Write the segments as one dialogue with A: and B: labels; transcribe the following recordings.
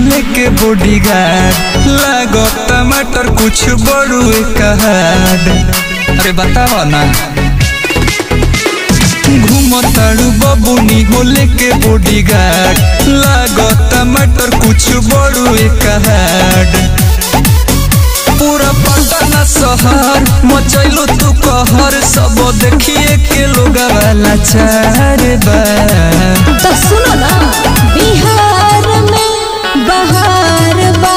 A: होले के बॉडीगार्ड लागो टमाटर कुछ बड़ू कहाड। अरे बतावा ना घूमताड़ू बबुनी होले के बॉडीगार्ड लागो टमाटर कुछ बड़ू कहाड। पूरा पटना शहर मचैलो तू कहर सब देखिए के लोग वाला चार बार।
B: तो सुनो ना बिहार में बहार बा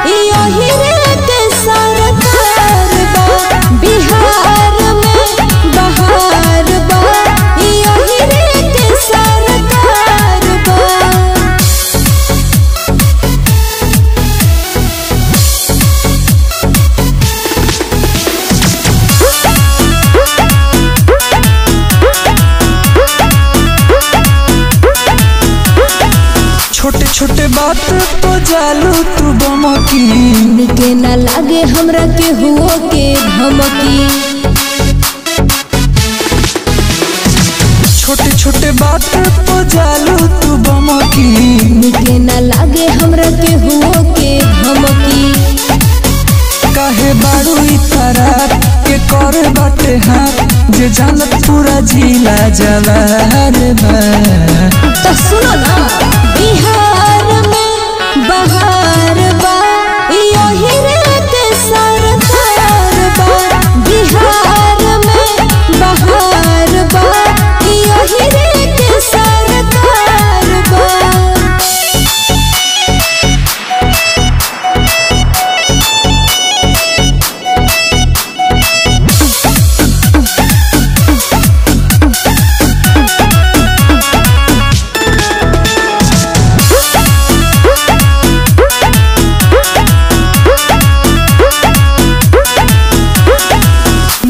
B: यही रे के सरकार बा। बिहार में बहार बा यही रे के सरकार बा।
A: छोटे छोटे बात तो जालू तू बमकी
B: निके ना लागे हमरा के हुओ के धमकी।
A: छोटे छोटे बात तो जालू तू बमकी
B: निके ना लागे हमरा के हुओ के धमकी।
A: काहे बारू इतारा के करे बाटे हाथ जे जानत पूरा जिला जवार बा।
B: तो सुनो ना बिहार में बहार बा यही रे के सरकार बा। बिहार में बहार बा यही रे के सरकार बा।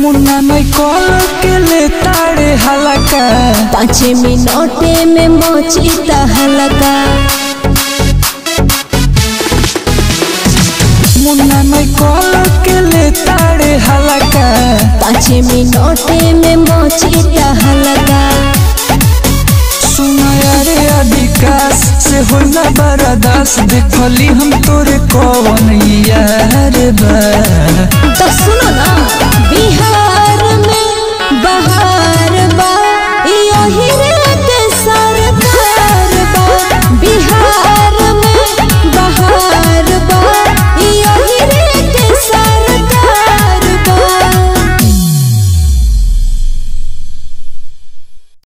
A: मुन्ना मैं कॉल के ले ताड़े हलका
B: 5 मिनटे में मची हलका।
A: मुन्ना मैं कॉल के ले ताड़े हलका
B: 5 मिनटे में मची हलका।
A: सुना यारे अधिकाश से होला बर्दाश्त देखली हम तोरे कौन यार बा।
B: तो सुनो ना बिहार में बहार बा यही रे